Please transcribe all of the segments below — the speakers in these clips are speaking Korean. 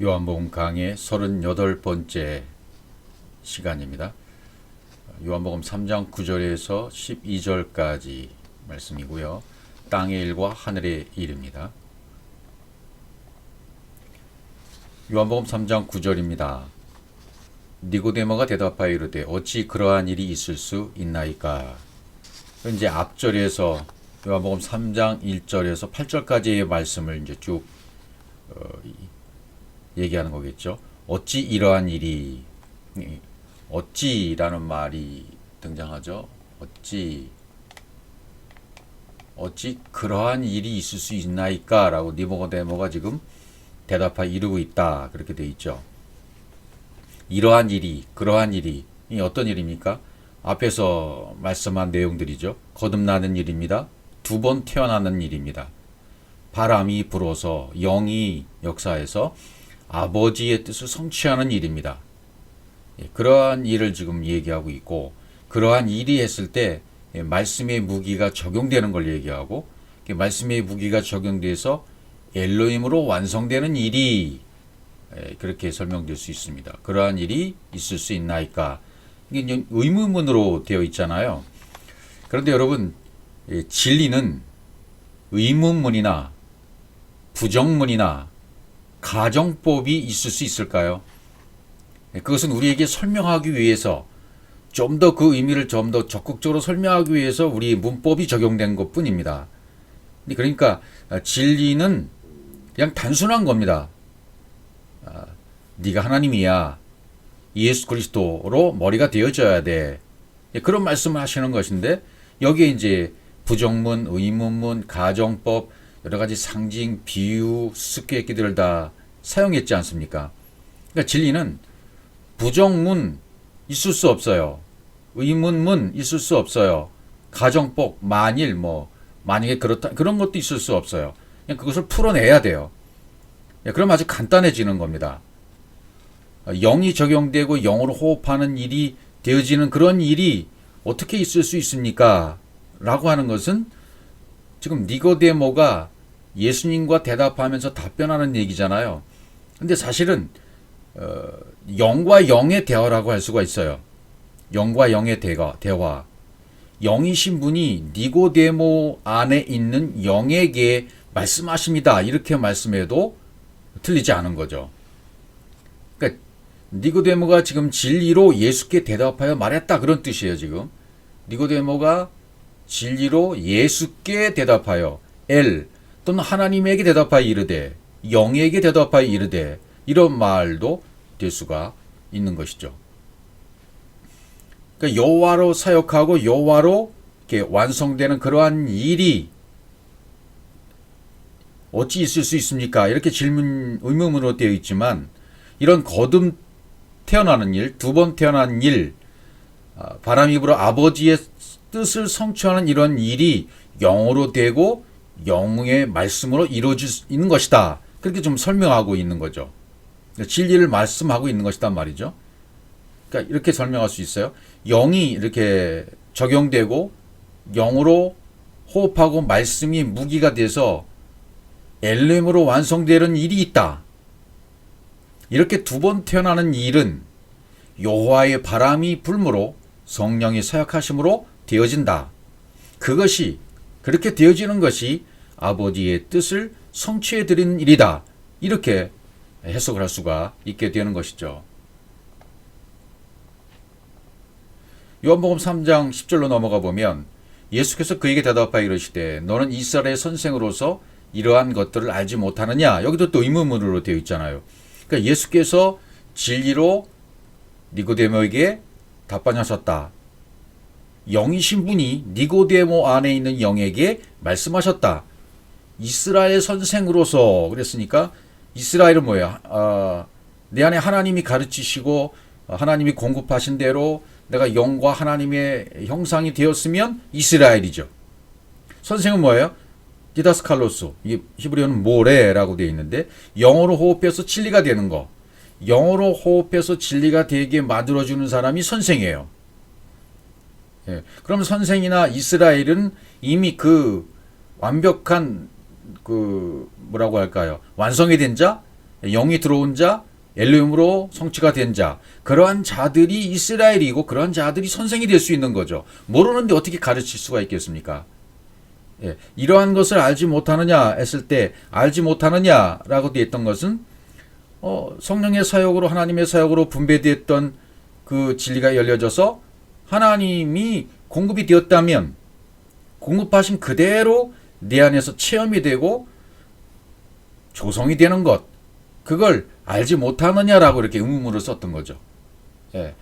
요한복음 강의 38번째 시간입니다. 요한복음 3장 9절에서 12절까지 말씀이고요. 땅의 일과 하늘의 일입니다. 요한복음 3장 9절입니다. 니고데모가 대답하여 이르되 어찌 그러한 일이 있을 수 있나이까. 이제 앞절에서 요한복음 3장 1절에서 8절까지의 말씀을 이제 쭉 얘기하는 거겠죠. 어찌 이러한 일이, 어찌라는 말이 등장하죠. 어찌 그러한 일이 있을 수 있나이까 라고 니고데모가 지금 대답하여 이르고 있다, 그렇게 되어 있죠. 이러한 일이, 그러한 일이, 이 어떤 일입니까? 앞에서 말씀한 내용들이죠. 거듭나는 일입니다. 두 번 태어나는 일입니다. 바람이 불어서 영이 역사해서 아버지의 뜻을 성취하는 일입니다. 그러한 일을 지금 얘기하고 있고, 그러한 일이 했을 때 말씀의 무기가 적용되는 걸 얘기하고, 말씀의 무기가 적용돼서 엘로힘으로 완성되는 일이 그렇게 설명될 수 있습니다. 그러한 일이 있을 수 있나이까? 이게 의문문으로 되어 있잖아요. 그런데 여러분, 진리는 의문문이나 부정문이나 가정법이 있을 수 있을까요? 그것은 우리에게 설명하기 위해서, 좀 더 그 의미를 좀 더 적극적으로 설명하기 위해서 우리 문법이 적용된 것 뿐입니다. 그러니까 진리는 그냥 단순한 겁니다. 네가 하나님이야. 예수 그리스도로 머리가 되어져야 돼. 그런 말씀을 하시는 것인데, 여기에 이제 부정문, 의문문, 가정법, 여러 가지 상징, 비유, 수수께끼들을 다 사용했지 않습니까? 그러니까 진리는 부정문 있을 수 없어요. 의문문 있을 수 없어요. 가정법, 만약에 그렇다, 그런 것도 있을 수 없어요. 그냥 그것을 풀어내야 돼요. 그럼 아주 간단해지는 겁니다. 영이 적용되고 영으로 호흡하는 일이 되어지는 그런 일이 어떻게 있을 수 있습니까? 라고 하는 것은 지금 니고데모가 예수님과 대답하면서 답변하는 얘기잖아요. 근데 사실은 영과 영의 대화라고 할 수가 있어요. 영과 영의 대화. 영이신 분이 니고데모 안에 있는 영에게 말씀하십니다. 이렇게 말씀해도 틀리지 않은 거죠. 그러니까 니고데모가 지금 진리로 예수께 대답하여 말했다, 그런 뜻이에요. 지금 니고데모가 진리로 예수께 대답하여 또는 하나님에게 대답하여 이르되, 영에게 대답하여 이르되, 이런 말도 될 수가 있는 것이죠. 그러니까 여호와로 사역하고 여호와로 이렇게 완성되는 그러한 일이 어찌 있을 수 있습니까? 이렇게 의문으로 되어 있지만, 이런 거듭 태어나는 일, 두 번 태어나는 일, 바람이 불어 아버지의 뜻을 성취하는 이런 일이 영으로 되고 영의 말씀으로 이루어질 수 있는 것이다. 그렇게 좀 설명하고 있는 거죠. 진리를 말씀하고 있는 것이단 말이죠. 그러니까 이렇게 설명할 수 있어요. 영이 이렇게 적용되고 영으로 호흡하고 말씀이 무기가 돼서 엘렘으로 완성되는 일이 있다. 이렇게 두 번 태어나는 일은 여호와의 바람이 불므로 성령이 사역하심으로 되어진다. 그것이, 그렇게 되어지는 것이 아버지의 뜻을 성취해 드리는 일이다. 이렇게 해석을 할 수가 있게 되는 것이죠. 요한복음 3장 10절로 넘어가 보면 예수께서 그에게 대답하여 이르시되 너는 이스라엘의 선생으로서 이러한 것들을 알지 못하느냐. 여기도 또 의문문으로 되어 있잖아요. 그러니까 예수께서 진리로 니고데모에게 답변하셨다. 영이신 분이 니고데모 안에 있는 영에게 말씀하셨다. 이스라엘 선생으로서 그랬으니까, 이스라엘은 뭐예요? 내 안에 하나님이 가르치시고 하나님이 공급하신 대로 내가 영과 하나님의 형상이 되었으면 이스라엘이죠. 선생은 뭐예요? 디다스칼로스, 히브리어는 모레라고 되어 있는데, 영어로 호흡해서 진리가 되는 거, 영어로 호흡해서 진리가 되게 만들어주는 사람이 선생이에요. 그럼 선생이나 이스라엘은 이미 그 완벽한 뭐라고 할까요? 완성이 된 자, 영이 들어온 자, 엘로힘으로 성취가 된 자, 그러한 자들이 이스라엘이고 그러한 자들이 선생이 될 수 있는 거죠. 모르는데 어떻게 가르칠 수가 있겠습니까? 예, 이러한 것을 알지 못하느냐 했을 때 알지 못하느냐라고 되어 있던 것은 성령의 사역으로 하나님의 사역으로 분배되었던 그 진리가 열려져서 하나님이 공급이 되었다면 공급하신 그대로 내 안에서 체험이 되고 조성이 되는 것, 그걸 알지 못하느냐라고 이렇게 의문문을 썼던 거죠. 예,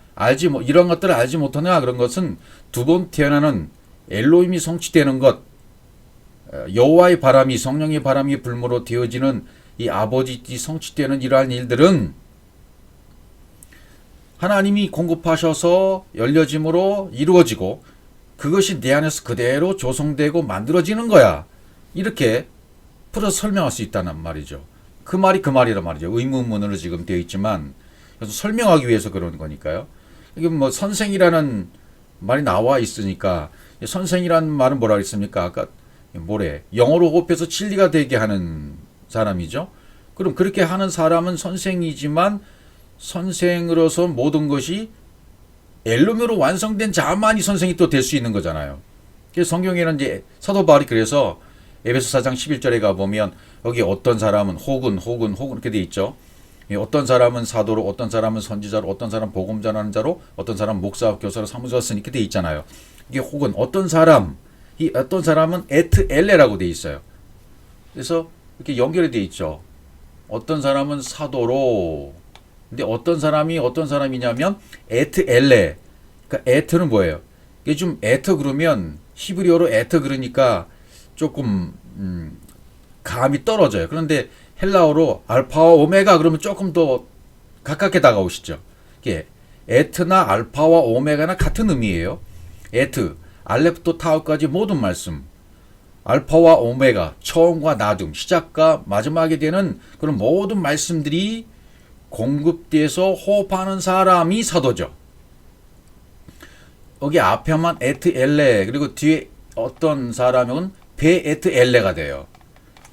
이런 것들을 알지 못하느냐 그런 것은 두 번 태어나는 엘로힘이 성취되는 것, 여호와의 바람이 성령의 바람이 불모로 되어지는 이 아버지띠 성취되는 이러한 일들은 하나님이 공급하셔서 열려짐으로 이루어지고 그것이 내 안에서 그대로 조성되고 만들어지는 거야. 이렇게 풀어서 설명할 수 있다는 말이죠. 그 말이 그 말이란 말이죠. 의문문으로 지금 되어 있지만 그래서 설명하기 위해서 그런 거니까요. 이게 뭐 선생이라는 말이 나와 있으니까 선생이라는 말은 뭐라 그랬습니까? 아까 영어로 호흡해서 진리가 되게 하는 사람이죠. 그럼 그렇게 하는 사람은 선생이지만 선생으로서 모든 것이 엘로힘으로 완성된 자만이 선생이 또 될 수 있는 거잖아요. 그래서 성경에는 이제 사도 바울이 그래서 에베소 4장 11절에 가보면 여기 어떤 사람은 혹은 이렇게 돼 있죠. 어떤 사람은 사도로, 어떤 사람은 선지자로, 어떤 사람은 복음 전하는 자로, 어떤 사람은 목사와 교사로 삼으셨으니 이렇게 돼 있잖아요. 이게 혹은 어떤 사람, 이 어떤 사람은 에트 엘레라고 돼 있어요. 그래서 이렇게 연결이 돼 있죠. 어떤 사람은 사도로, 근데 어떤 사람이냐면 에트 엘레. 그러니까 에트는 뭐예요? 이게 좀 에트 그러면 히브리어로 에트 그러니까 조금 감이 떨어져요. 그런데 헬라어로 알파와 오메가 그러면 조금 더 가깝게 다가오시죠. 이게 에트나 알파와 오메가나 같은 의미예요. 에트, 알렙부터 타우까지 모든 말씀, 알파와 오메가, 처음과 나중, 시작과 마지막에 되는 그런 모든 말씀들이 공급돼서 호흡하는 사람이 사도죠. 여기 앞에만 에트 엘레 그리고 뒤에 어떤 사람은 베 에트 엘레가 돼요.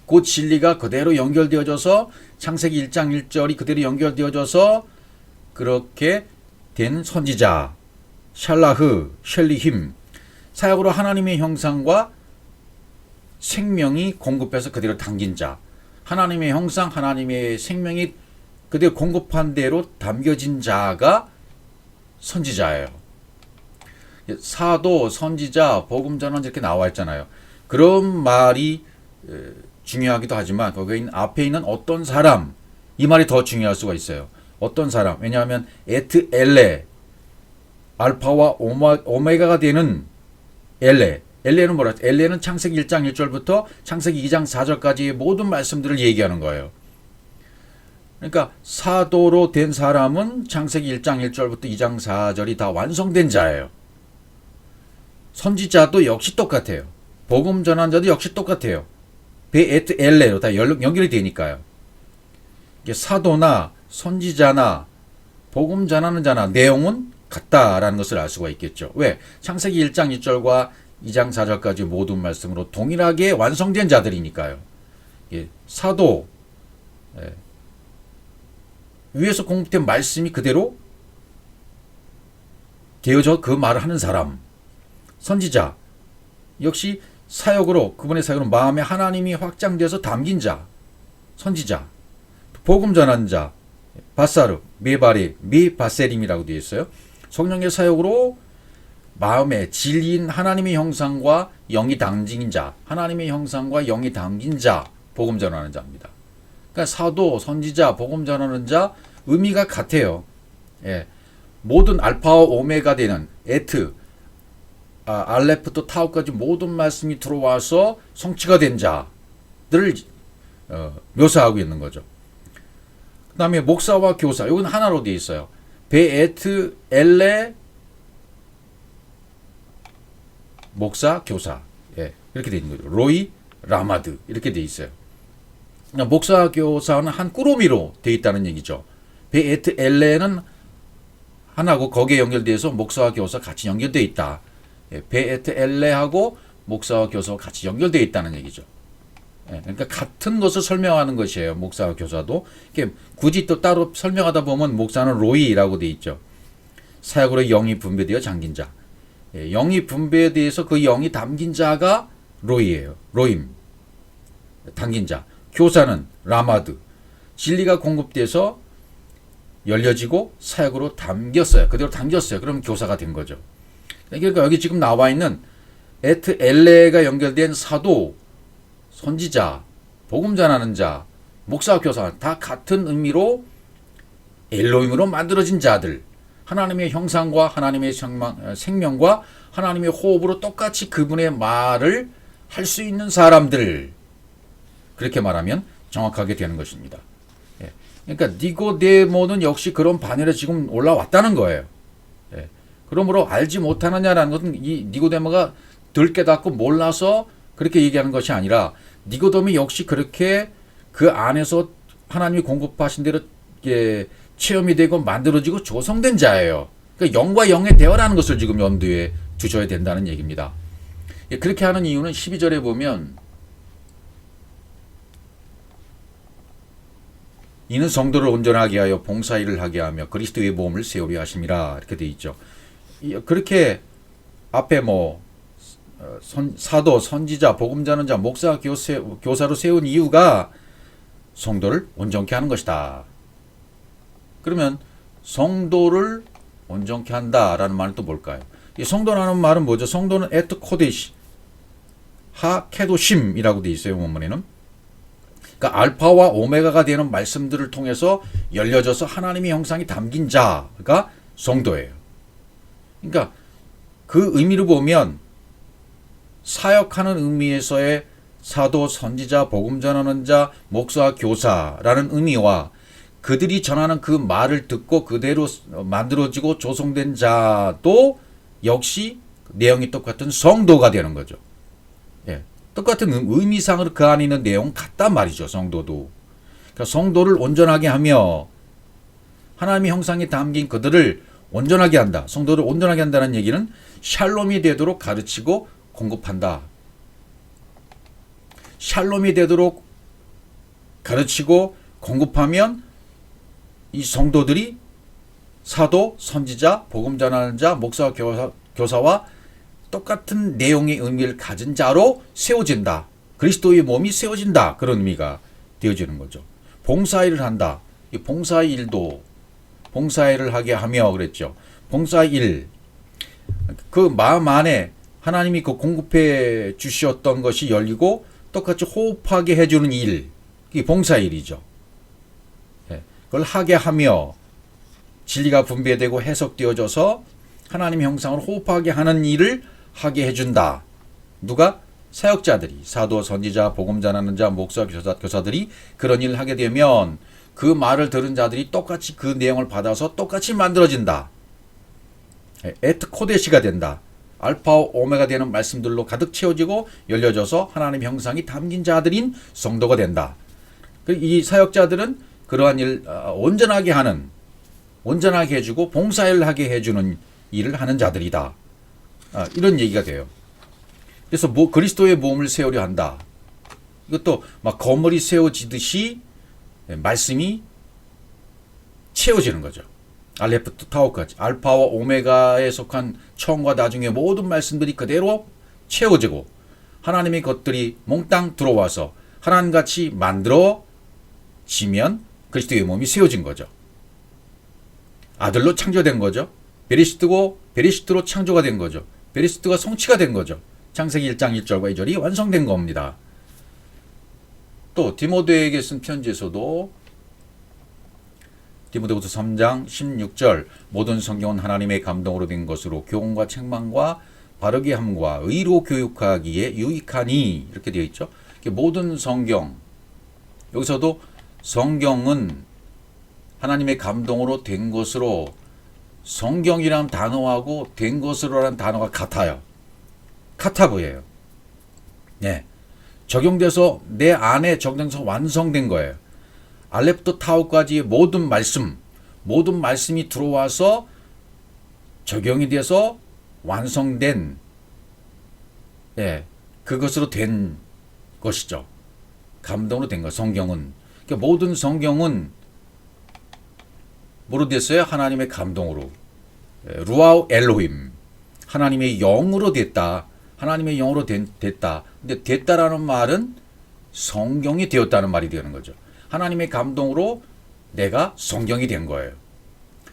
그 진리가 그대로 연결되어져서 창세기 1장 1절이 그대로 연결되어져서 그렇게 된 선지자 샬라흐, 셸리힘 사역으로 하나님의 형상과 생명이 공급해서 그대로 담긴 자, 하나님의 형상, 하나님의 생명이 그대로 공급한 대로 담겨진 자가 선지자예요. 사도, 선지자, 복음 전환자 이렇게 나와 있잖아요. 그런 말이 중요하기도 하지만 거기 앞에 있는 어떤 사람, 이 말이 더 중요할 수가 있어요. 어떤 사람, 왜냐하면 에트 엘레, 알파와 오메가가 되는 엘레는 뭐라 했죠? 엘레는 창세기 1장 1절부터 창세기 2장 4절까지의 모든 말씀들을 얘기하는 거예요. 그러니까 사도로 된 사람은 창세기 1장 1절부터 2장 4절이 다 완성된 자예요. 선지자도 역시 똑같아요. 복음 전환자도 역시 똑같아요. 베에트 엘레로 다 연결이 되니까요. 이게 사도나 선지자나 복음 전하는 자나 내용은 같다라는 것을 알 수가 있겠죠. 왜? 창세기 1장 1절과 2장 4절까지 모든 말씀으로 동일하게 완성된 자들이니까요. 사도, 위에서 공급된 말씀이 그대로 되어져 그 말을 하는 사람. 선지자, 역시 사역으로, 그분의 사역으로 마음에 하나님이 확장되어서 담긴 자, 선지자. 복음 전하는 자, 바사르, 메바리, 미바세림이라고 되어 있어요. 성령의 사역으로 마음에 진리인 하나님의 형상과 영이 담긴 자, 하나님의 형상과 영이 담긴 자, 복음 전하는 자입니다. 그러니까 사도, 선지자, 복음 전하는 자 의미가 같아요. 모든 알파와 오메가 되는 에트, 알레프부터 타우까지 모든 말씀이 들어와서 성취가 된 자들을 묘사하고 있는 거죠. 그 다음에 목사와 교사, 이건 하나로 되어 있어요. 베에트 엘레 목사, 교사. 이렇게 되어 있는 거죠. 로이, 라마드. 이렇게 되어 있어요. 목사, 교사는 한 꾸러미로 되어 있다는 얘기죠. 베에트 엘레는 하나고 거기에 연결되어서 목사와 교사 같이 연결되어 있다. 베에트 엘레하고 목사와 교사와 같이 연결되어 있다는 얘기죠. 예, 그러니까 같은 것을 설명하는 것이에요. 목사와 교사도. 이게 굳이 또 따로 설명하다 보면 목사는 로이라고 돼 있죠. 사역으로 영이 분배되어 잠긴 자. 예, 영이 분배돼서 그 영이 담긴 자가 로이예요. 로임. 담긴 자. 교사는 라마드. 진리가 공급돼서 열려지고 사역으로 담겼어요. 그대로 담겼어요. 그럼 교사가 된 거죠. 그러니까 여기 지금 나와 있는 에트 엘레가 연결된 사도, 선지자, 복음 전하는 자, 목사, 교사 다 같은 의미로 엘로힘으로 만들어진 자들, 하나님의 형상과 하나님의 생명과 하나님의 호흡으로 똑같이 그분의 말을 할 수 있는 사람들, 그렇게 말하면 정확하게 되는 것입니다. 예. 그러니까 니고데모는 역시 그런 반열에 지금 올라왔다는 거예요. 예. 그러므로 알지 못하느냐라는 것은 이 니고데모가 덜 깨닫고 몰라서 그렇게 얘기하는 것이 아니라 니고데모 역시 그렇게 그 안에서 하나님이 공급하신 대로 체험이 되고 만들어지고 조성된 자예요. 그러니까 영과 영의 대화라는 것을 지금 염두에 두셔야 된다는 얘기입니다. 그렇게 하는 이유는 12절에 보면 이는 성도를 온전하게 하여 봉사일을 하게 하며 그리스도의 몸을 세우려 하심이라 이렇게 돼 있죠. 그렇게 앞에 사도, 선지자, 복음 전하는 자, 목사, 교사로 세운 이유가 성도를 온전케 하는 것이다. 그러면 성도를 온전케 한다라는 말은 또 뭘까요? 이 성도라는 말은 뭐죠? 성도는 에트 코데시, 하 케도심이라고 돼 있어요. 원문에는. 그러니까 알파와 오메가가 되는 말씀들을 통해서 열려져서 하나님의 형상이 담긴 자가 성도예요. 그러니까 그 의미를 보면 사역하는 의미에서의 사도, 선지자, 복음 전하는 자, 목사, 교사라는 의미와 그들이 전하는 그 말을 듣고 그대로 만들어지고 조성된 자도 역시 내용이 똑같은 성도가 되는 거죠. 예, 똑같은 의미상으로 그 안에 있는 내용 같단 말이죠. 성도도. 그러니까 성도를 온전하게 하며 하나님의 형상이 담긴 그들을 온전하게 한다. 성도를 온전하게 한다는 얘기는 샬롬이 되도록 가르치고 공급한다. 샬롬이 되도록 가르치고 공급하면 이 성도들이 사도, 선지자, 복음 전하는 자, 목사, 교사와 똑같은 내용의 의미를 가진 자로 세워진다. 그리스도의 몸이 세워진다. 그런 의미가 되어지는 거죠. 봉사일을 한다. 이 봉사일도 봉사일을 하게 하며 그랬죠. 봉사일, 그 마음 안에 하나님이 그 공급해 주셨던 것이 열리고 똑같이 호흡하게 해주는 일, 이게 봉사일이죠. 그걸 하게 하며 진리가 분배되고 해석되어져서 하나님의 형상을 호흡하게 하는 일을 하게 해준다. 누가? 사역자들이, 사도, 선지자, 복음 전하는 자, 목사, 교사들이 그런 일을 하게 되면 그 말을 들은 자들이 똑같이 그 내용을 받아서 똑같이 만들어진다. 에트 코데시가 된다. 알파와 오메가 되는 말씀들로 가득 채워지고 열려져서 하나님의 형상이 담긴 자들인 성도가 된다. 이 사역자들은 그러한 일 온전하게 해주고 봉사일을 하게 해주는 일을 하는 자들이다. 이런 얘기가 돼요. 그래서 그리스도의 몸을 세우려 한다. 이것도 막 거물이 세워지듯이 말씀이 채워지는 거죠. 알레프트 타오까지 알파와 오메가에 속한 처음과 나중에 모든 말씀들이 그대로 채워지고 하나님의 것들이 몽땅 들어와서 하나님같이 만들어지면 그리스도의 몸이 세워진 거죠. 아들로 창조된 거죠. 베리시트로 창조가 된 거죠. 베리시트가 성취가 된 거죠. 창세기 1장 1절과 2절이 완성된 겁니다. 또 디모데에게 쓴 편지에서도 디모데후서 3장 16절 모든 성경은 하나님의 감동으로 된 것으로 교훈과 책망과 바르게 함과 의로 교육하기에 유익하니 이렇게 되어 있죠. 모든 성경, 여기서도 성경은 하나님의 감동으로 된 것으로, 성경이라는 단어하고 된 것으로라는 단어가 같아요. 같아 보여요. 네. 적용돼서 내 안에 적용돼서 완성된 거예요. 알렙부터 타우까지의 모든 말씀이 들어와서 적용이 돼서 완성된, 그것으로 된 것이죠. 감동으로 된 거예요. 성경은. 그러니까 모든 성경은 뭐로 됐어요? 하나님의 감동으로. 루아우 엘로힘. 하나님의 영으로 됐다. 하나님의 영으로 됐다. 근데 됐다라는 말은 성경이 되었다는 말이 되는 거죠. 하나님의 감동으로 내가 성경이 된 거예요.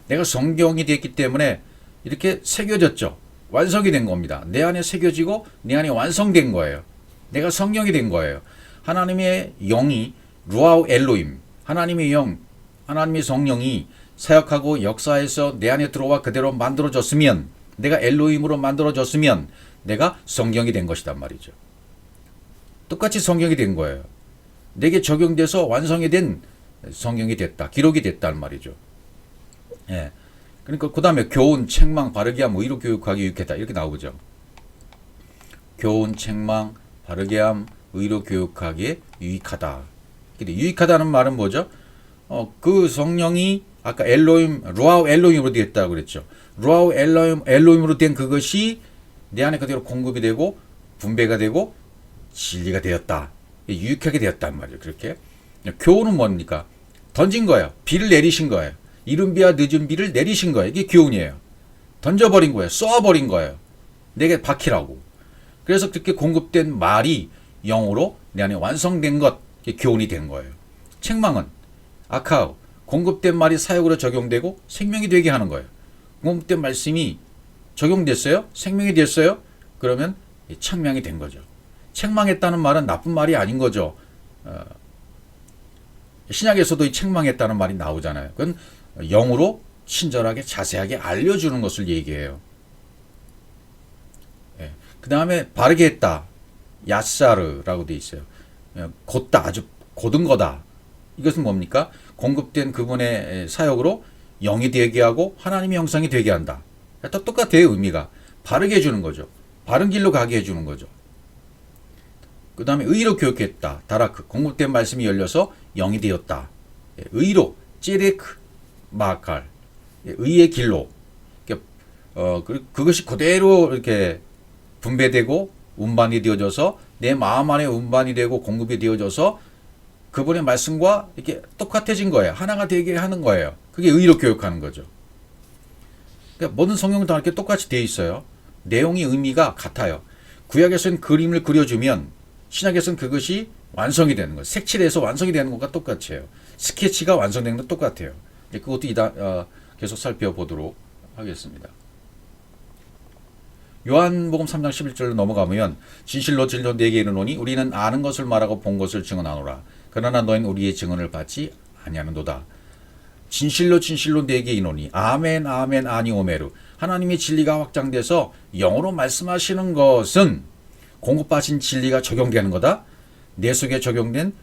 내가 성경이 됐기 때문에 이렇게 새겨졌죠. 완성이 된 겁니다. 내 안에 새겨지고 내 안에 완성된 거예요. 내가 성경이 된 거예요. 하나님의 영이 루아우 엘로임, 하나님의 영, 하나님의 성령이 사역하고 역사에서 내 안에 들어와 그대로 만들어졌으면, 내가 엘로임으로 만들어졌으면 내가 성경이 된 것이란 말이죠. 똑같이 성경이 된 거예요. 내게 적용돼서 완성이 된 성경이 됐다. 기록이 됐다는 말이죠. 예. 그러니까 그 다음에 교훈, 책망, 바르게 함, 의로 교육하기 유익하다. 이렇게 나오죠. 교훈, 책망, 바르게 함, 의로 교육하기에 유익하다. 근데 유익하다는 말은 뭐죠? 그 성령이 아까 엘로임, 루아우 엘로임으로 되었다고 그랬죠. 루아우 엘로임으로 된 그것이 내 안에 그대로 공급이 되고 분배가 되고 진리가 되었다. 유익하게 되었단 말이에요. 그렇게. 교훈은 뭡니까? 던진 거예요. 비를 내리신 거예요. 이른 비와 늦은 비를 내리신 거예요. 이게 교훈이에요. 던져버린 거예요. 쏘아버린 거예요. 내게 박히라고. 그래서 그렇게 공급된 말이 영으로 내 안에 완성된 것, 이게 교훈이 된 거예요. 책망은 아까 공급된 말이 사역으로 적용되고 생명이 되게 하는 거예요. 공급된 말씀이 적용됐어요? 생명이 됐어요? 그러면 책망이 된 거죠. 책망했다는 말은 나쁜 말이 아닌 거죠. 신약에서도 이 책망했다는 말이 나오잖아요. 그건 영으로 친절하게 자세하게 알려주는 것을 얘기해요. 예. 그 다음에 바르게 했다. 야사르라고 돼 있어요. 곧다, 아주 곧은 거다. 이것은 뭡니까? 공급된 그분의 사역으로 영이 되게 하고 하나님의 형상이 되게 한다. 또 똑같아요. 의미가. 바르게 해주는 거죠. 바른 길로 가게 해주는 거죠. 그 다음에 의로 교육했다. 다라크. 공급된 말씀이 열려서 영이 되었다. 의로. 찌레크. 마칼. 의의 길로. 그것이 그대로 이렇게 분배되고 운반이 되어져서 내 마음 안에 운반이 되고 공급이 되어져서 그분의 말씀과 이렇게 똑같아진 거예요. 하나가 되게 하는 거예요. 그게 의로 교육하는 거죠. 그러니까 모든 성경은 다 이렇게 똑같이 되어 있어요. 내용이 의미가 같아요. 구약에서는 그림을 그려주면 신약에서는 그것이 완성이 되는 거예요. 색칠해서 완성이 되는 것과 똑같아요. 스케치가 완성되는 것 똑같아요. 그것도 계속 살펴보도록 하겠습니다. 요한복음 3장 11절로 넘어가면 진실로 진실로 내게 이르노니 우리는 아는 것을 말하고 본 것을 증언하노라. 그러나 너희는 우리의 증언을 받지 아니하는도다. 진실로 진실로 내게 이르노니 아멘 아멘 아니 오메르. 하나님의 진리가 확장돼서 영어로 말씀하시는 것은 공급하신 진리가 적용되는 거다. 내 속에 적용돼서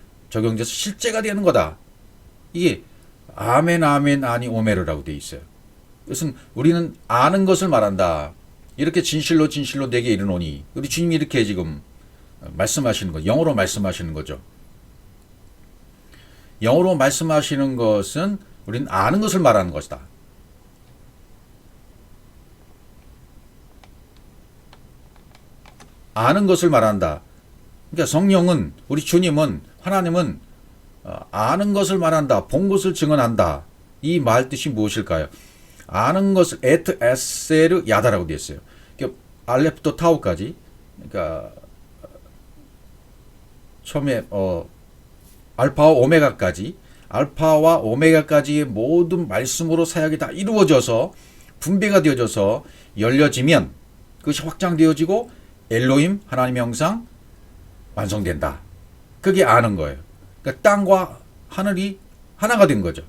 실제가 되는 거다. 이게 아멘 아멘 아니 오메르라고 되어 있어요. 그것은 우리는 아는 것을 말한다. 이렇게 진실로 진실로 내게 이르노니 우리 주님이 이렇게 지금 말씀하시는 거, 영어로 말씀하시는 거죠. 영어로 말씀하시는 것은 우리는 아는 것을 말하는 것이다. 아는 것을 말한다. 그러니까 성령은, 우리 주님은, 하나님은 아는 것을 말한다. 본 것을 증언한다. 이 말 뜻이 무엇일까요? 아는 것을 에트 에세르 야다라고 되어 있어요. 그러니까 알레프토 타우까지, 그러니까 처음에 알파와 오메가까지, 알파와 오메가까지의 모든 말씀으로 사역이 다 이루어져서 분배가 되어져서 열려지면 그것이 확장되어지고 엘로힘 하나님의 형상 완성된다. 그게 아는 거예요. 그러니까 땅과 하늘이 하나가 된 거죠.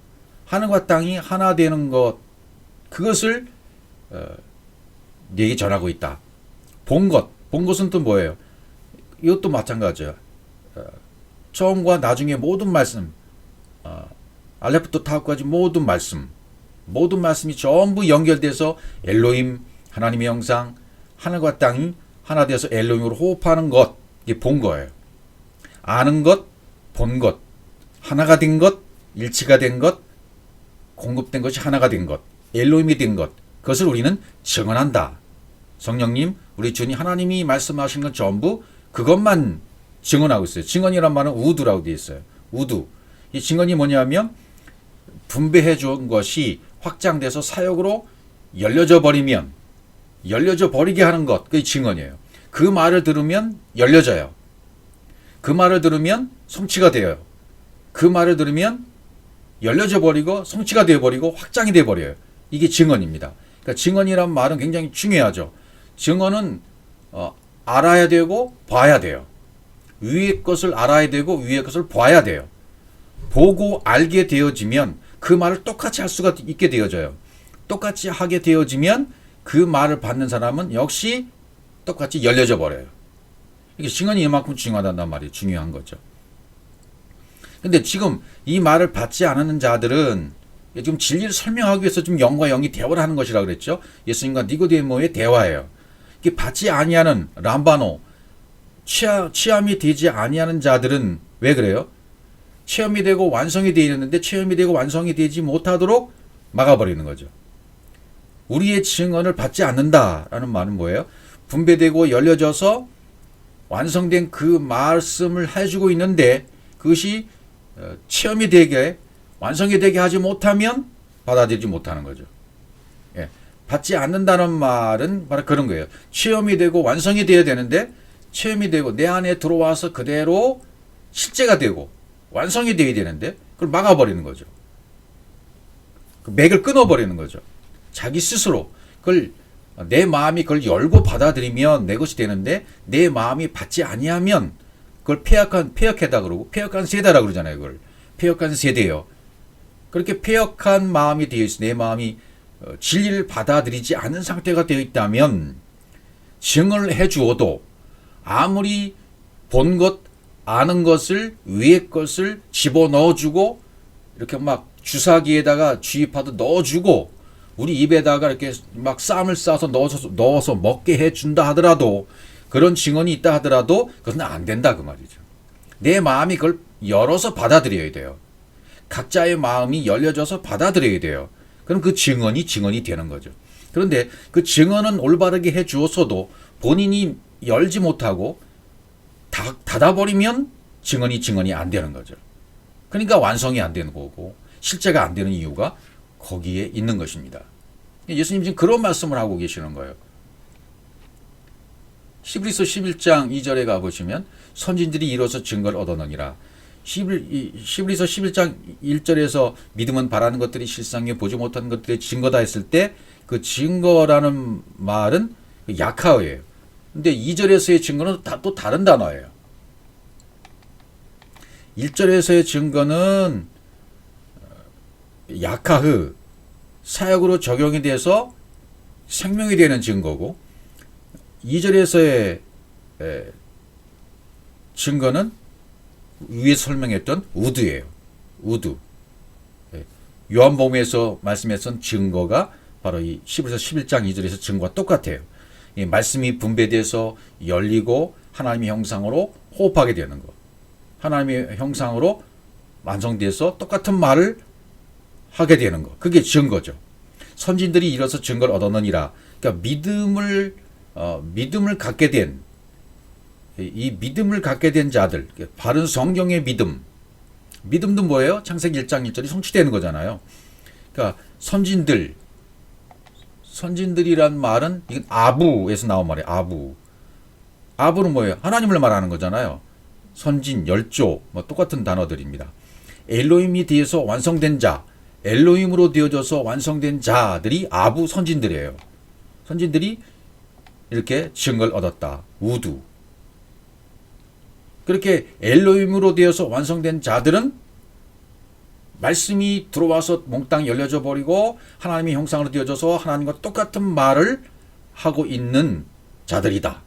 하늘과 땅이 하나 되는 것, 그것을 내게 전하고 있다. 본 것은 또 뭐예요? 이것도 마찬가지예요. 처음과 나중에 모든 말씀, 알레프토 타우까지 모든 말씀이 전부 연결돼서 엘로힘 하나님의 형상, 하늘과 땅이 하나 되어서 엘로힘으로 호흡하는 것, 이게 본 거예요. 아는 것, 본 것, 하나가 된 것, 일치가 된 것, 공급된 것이 하나가 된 것, 엘로힘이 된 것, 그것을 우리는 증언한다. 성령님, 우리 주님 하나님이 말씀하신 건 전부 그것만 증언하고 있어요. 증언이란 말은 우두라고 되어 있어요. 우두. 이 증언이 뭐냐면 분배해 준 것이 확장돼서 사역으로 열려져 버리게 하는 것, 그게 증언이에요. 그 말을 들으면 열려져요. 그 말을 들으면 성취가 돼요. 그 말을 들으면 열려져 버리고 성취가 되어 버리고 확장이 되어 버려요. 이게 증언입니다. 그러니까 증언이란 말은 굉장히 중요하죠. 증언은 알아야 되고 봐야 돼요. 위의 것을 알아야 되고 위의 것을 봐야 돼요. 보고 알게 되어지면 그 말을 똑같이 할 수가 있게 되어져요. 똑같이 하게 되어지면 그 말을 받는 사람은 역시 똑같이 열려져 버려요. 이게 증언이 이만큼 중요하단 말이에요. 중요한 거죠. 근데 지금 이 말을 받지 않는 자들은 지금 진리를 설명하기 위해서 좀 영과 영이 대화를 하는 것이라고 그랬죠. 예수님과 니고데모의 대화예요. 이게 받지 아니하는 람바노, 체험이 되지 아니하는 자들은 왜 그래요? 체험이 되고 완성이 되어 있는데 체험이 되고 완성이 되지 못하도록 막아버리는 거죠. 우리의 증언을 받지 않는다라는 말은 뭐예요? 분배되고 열려져서 완성된 그 말씀을 해주고 있는데 그것이 체험이 되게 완성이 되게 하지 못하면 받아들이지 못하는 거죠. 예. 받지 않는다는 말은 바로 그런 거예요. 체험이 되고 완성이 되어야 되는데 체험이 되고 내 안에 들어와서 그대로 실제가 되고 완성이 되어야 되는데 그걸 막아버리는 거죠. 그 맥을 끊어버리는 거죠. 자기 스스로 그걸 내 마음이 그걸 열고 받아들이면 내 것이 되는데 내 마음이 받지 아니하면 그걸 폐역하다 그러고 폐역한 세대라고 그러잖아요. 그걸 폐역한 세대예요. 그렇게 폐역한 마음이 되어 있어 내 마음이 진리를 받아들이지 않은 상태가 되어 있다면 증언을 해주어도 아무리 본 것 아는 것을 위의 것을 집어넣어주고 이렇게 막 주사기에다가 쥐입하듯 넣어주고 우리 입에다가 이렇게 막 쌈을 싸서 넣어서 먹게 해준다 하더라도 그런 증언이 있다 하더라도 그것은 안 된다 그 말이죠. 내 마음이 그걸 열어서 받아들여야 돼요. 각자의 마음이 열려져서 받아들여야 돼요. 그럼 그 증언이 되는 거죠. 그런데 그 증언은 올바르게 해 주었어도 본인이 열지 못하고 닫아버리면 증언이 안 되는 거죠. 그러니까 완성이 안 되는 거고 실제가 안 되는 이유가 거기에 있는 것입니다. 예수님 지금 그런 말씀을 하고 계시는 거예요. 히브리서 11장 2절에 가보시면 선진들이 이로써 증거를 얻어느니라. 히브리서 11장 1절에서 믿음은 바라는 것들이 실상에 보지 못하는 것들의 증거다 했을 때 그 증거라는 말은 약하예요. 근데 2절에서의 증거는 또 다른 단어예요. 1절에서의 증거는 약하흐 사역으로 적용이 돼서 생명이 되는 증거고 2절에서의 증거는 위에 설명했던 우드예요. 우드. 요한복음에서 말씀했던 증거가 바로 이 히브리서 11장 2절에서 증거와 똑같아요. 이 말씀이 분배돼서 열리고 하나님의 형상으로 호흡하게 되는 것. 하나님의 형상으로 완성돼서 똑같은 말을 하게 되는 것. 그게 증거죠. 선진들이 이로써 증거를 얻었느니라. 그러니까 믿음을 갖게 된 이 믿음을 갖게 된 자들, 바른 성경의 믿음도 뭐예요? 창세기 1장 1절이 성취되는 거잖아요. 그러니까 선진들이란 말은 이건 아부에서 나온 말이에요. 아부는 뭐예요? 하나님을 말하는 거잖아요. 선진, 열조, 뭐 똑같은 단어들입니다. 엘로힘이 되어서 완성된 자, 엘로힘으로 되어져서 완성된 자들이 아부 선진들이에요. 선진들이 이렇게 증거를 얻었다. 우두. 그렇게 엘로힘으로 되어서 완성된 자들은 말씀이 들어와서 몽땅 열려져 버리고 하나님의 형상으로 되어져서 하나님과 똑같은 말을 하고 있는 자들이다.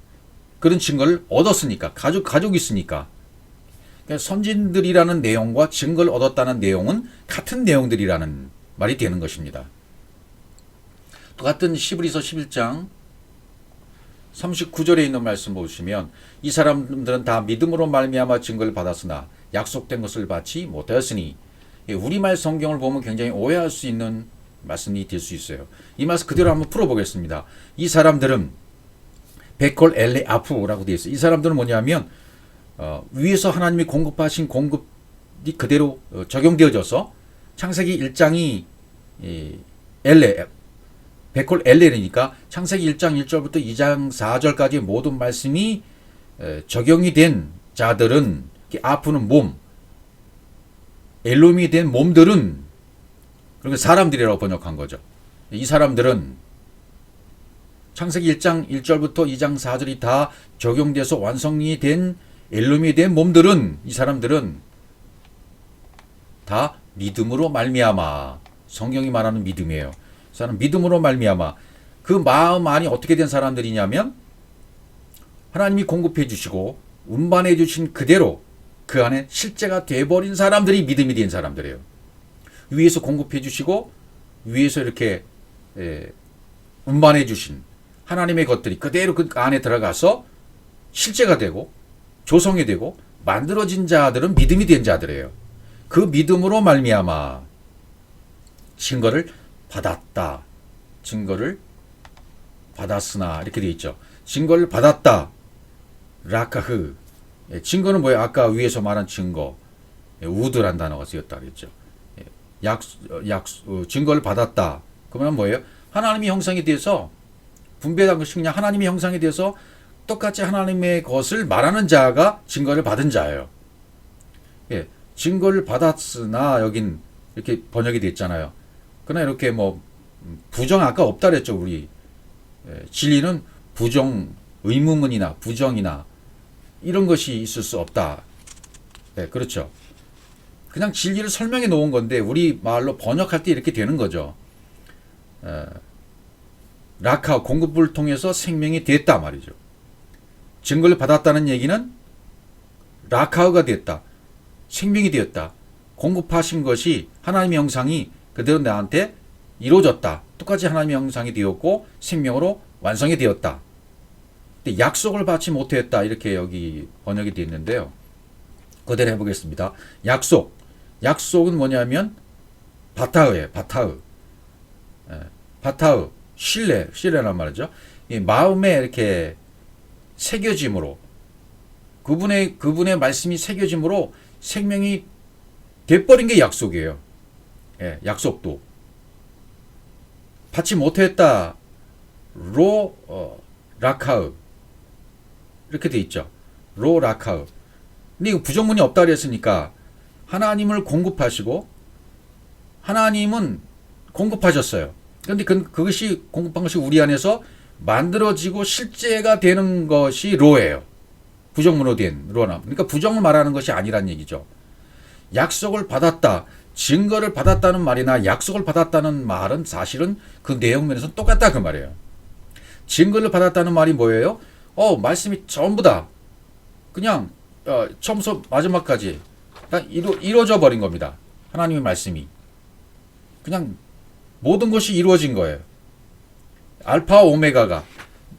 그런 증거를 얻었으니까 가지고 있으니까. 그러니까 선진들이라는 내용과 증거를 얻었다는 내용은 같은 내용들이라는 말이 되는 것입니다. 똑같은 히브리서 11장 39절에 있는 말씀 보시면 이 사람들은 다 믿음으로 말미암아 증거를 받았으나 약속된 것을 받지 못하였으니 우리말 성경을 보면 굉장히 오해할 수 있는 말씀이 될 수 있어요. 이 말씀 그대로 한번 풀어보겠습니다. 이 사람들은 베콜 엘레 아프라고 되어 있어요. 이 사람들은 뭐냐면 위에서 하나님이 공급하신 공급이 그대로 적용되어져서 창세기 1장이 엘레, 백홀 엘레니까 창세기 1장 1절부터 2장 4절까지 모든 말씀이 적용이 된 자들은, 아프는 몸, 엘롬이 된 몸들은, 그리고 사람들이라고 번역한 거죠. 이 사람들은 창세기 1장 1절부터 2장 4절이 다 적용돼서 완성이 된 엘롬이 된 몸들은, 이 사람들은 다 믿음으로 말미암아, 성경이 말하는 믿음이에요. 사람 믿음으로 말미암아. 그 마음 안이 어떻게 된 사람들이냐면 하나님이 공급해 주시고 운반해 주신 그대로 그 안에 실제가 돼버린 사람들이 믿음이 된 사람들이에요. 위에서 공급해 주시고 위에서 이렇게 운반해 주신 하나님의 것들이 그대로 그 안에 들어가서 실제가 되고 조성이 되고 만들어진 자들은 믿음이 된 자들이에요. 그 믿음으로 말미암아 증거를 받았다. 증거를 받았으나 이렇게 되어 있죠. 증거를 받았다. 라카흐. 증거는 뭐예요? 아까 위에서 말한 증거. 우드란 단어가 쓰였다 그랬죠. 증거를 받았다. 그러면 뭐예요? 하나님의 형상에 대해서 분배한 것이 그냥 하나님의 형상에 대해서 똑같이 하나님의 것을 말하는 자가 증거를 받은 자예요. 증거를 받았으나 여긴 이렇게 번역이 됐잖아요. 그러나 이렇게 뭐 부정 아까 없다 그랬죠. 우리 진리는 부정, 의문문이나 부정이나 이런 것이 있을 수 없다. 그렇죠. 그냥 진리를 설명해 놓은 건데 우리 말로 번역할 때 이렇게 되는 거죠. 라카 공급을 통해서 생명이 됐다 말이죠. 증거를 받았다는 얘기는 라카가 됐다. 생명이 되었다. 공급하신 것이 하나님의 형상이 그대로 나한테 이루어졌다. 똑같이 하나님의 형상이 되었고 생명으로 완성이 되었다. 근데 약속을 받지 못했다. 이렇게 여기 번역이 되어 있는데요. 그대로 해보겠습니다. 약속. 약속은 뭐냐면 바타흐예요. 바타흐. 바타흐. 신뢰란 말이죠. 이 마음에 이렇게 새겨짐으로 그분의 말씀이 새겨짐으로 생명이 돼버린 게 약속이에요. 약속도 받지 못했다. 라카흐 이렇게 돼 있죠. 라카흐. 근데 이거 부정문이 없다 그랬으니까 하나님을 공급하시고 하나님은 공급하셨어요. 그런데 그것이 공급한 것이 우리 안에서 만들어지고 실제가 되는 것이 로예요. 부정문으로 된 로나. 그러니까 부정을 말하는 것이 아니란 얘기죠. 약속을 받았다. 증거를 받았다는 말이나 약속을 받았다는 말은 사실은 그 내용면에서 똑같다 그 말이에요. 증거를 받았다는 말이 뭐예요? 말씀이 전부 다 그냥 처음부터 마지막까지 다 이루어져 버린 겁니다. 하나님의 말씀이. 그냥 모든 것이 이루어진 거예요. 알파와 오메가가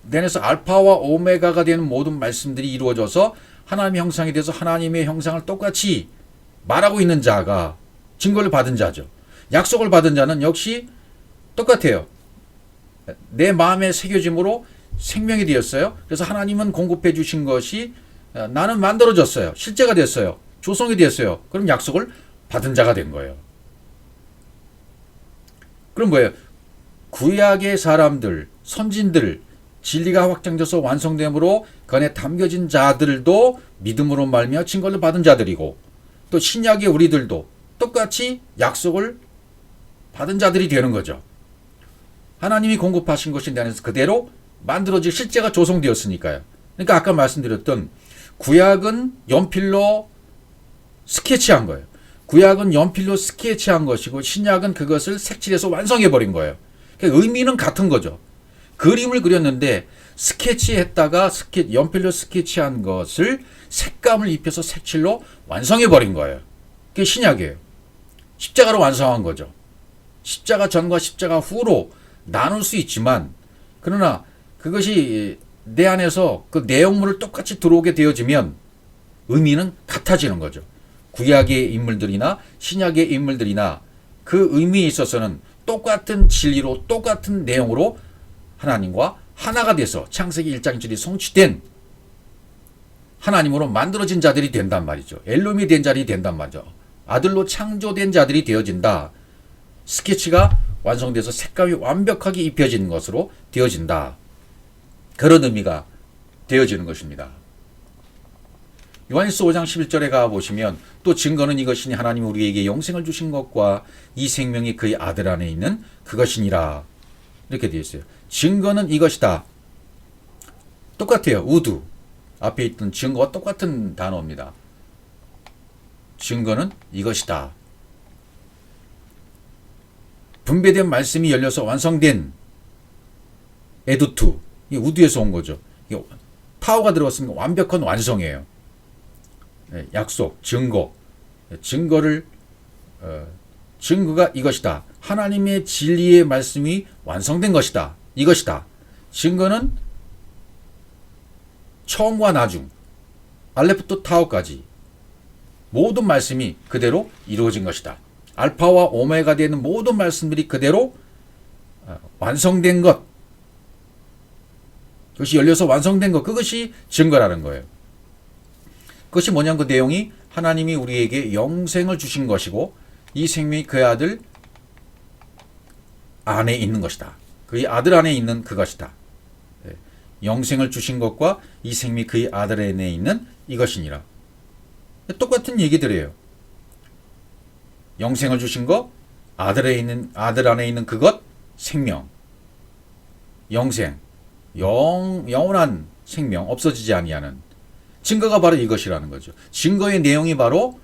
내 안에서 알파와 오메가가 되는 모든 말씀들이 이루어져서 하나님의 형상이 돼서 하나님의 형상을 똑같이 말하고 있는 자가 증거를 받은 자죠. 약속을 받은 자는 역시 똑같아요. 내 마음에 새겨짐으로 생명이 되었어요. 그래서 하나님은 공급해 주신 것이 나는 만들어졌어요. 실제가 됐어요. 조성이 됐어요. 그럼 약속을 받은 자가 된 거예요. 그럼 뭐예요? 구약의 사람들, 선진들, 진리가 확장돼서 완성됨으로 그 안에 담겨진 자들도 믿음으로 말미암아 증거를 받은 자들이고 또 신약의 우리들도 똑같이 약속을 받은 자들이 되는 거죠. 하나님이 공급하신 것이 내 안에서 그대로 만들어질 실제가 조성되었으니까요. 그러니까 아까 말씀드렸던 구약은 연필로 스케치한 거예요. 구약은 연필로 스케치한 것이고 신약은 그것을 색칠해서 완성해버린 거예요. 그러니까 의미는 같은 거죠. 그림을 그렸는데 스케치했다가 연필로 스케치한 것을 색감을 입혀서 색칠로 완성해버린 거예요. 그게 신약이에요. 십자가로 완성한 거죠. 십자가 전과 십자가 후로 나눌 수 있지만 그러나 그것이 내 안에서 그 내용물을 똑같이 들어오게 되어지면 의미는 같아지는 거죠. 구약의 인물들이나 신약의 인물들이나 그 의미에 있어서는 똑같은 진리로 똑같은 내용으로 하나님과 하나가 돼서 창세기 1장 1절이 성취된 하나님으로 만들어진 자들이 된단 말이죠. 엘로힘이 된 자들이 된단 말이죠. 아들로 창조된 자들이 되어진다. 스케치가 완성돼서 색감이 완벽하게 입혀진 것으로 되어진다. 그런 의미가 되어지는 것입니다. 요한일서 5장 11절에 가보시면 또 증거는 이것이니 하나님이 우리에게 영생을 주신 것과 이 생명이 그의 아들 안에 있는 그것이니라. 이렇게 되어 있어요. 증거는 이것이다. 똑같아요. 우두. 앞에 있던 증거와 똑같은 단어입니다. 증거는 이것이다. 분배된 말씀이 열려서 완성된 에두투. 이게 우두에서 온 거죠. 타오가 들어갔으면 완벽한 완성이에요. 약속, 증거. 증거가 이것이다. 하나님의 진리의 말씀이 완성된 것이다. 이것이다. 증거는 처음과 나중, 알레프토 타오까지 모든 말씀이 그대로 이루어진 것이다. 알파와 오메가 되는 모든 말씀들이 그대로 완성된 것, 그것이 열려서 완성된 것, 그것이 증거라는 거예요. 그것이 뭐냐면 그 내용이 하나님이 우리에게 영생을 주신 것이고 이 생명이 그의 아들 안에 있는 것이다. 그의 아들 안에 있는 그것이다. 영생을 주신 것과 이 생명이 그의 아들 안에 있는 이것이니라. 똑같은 얘기들이에요. 영생을 주신 것, 아들 안에 있는 그것, 생명, 영생, 영원한 생명, 없어지지 아니하는 증거가 바로 이것이라는 거죠. 증거의 내용이 바로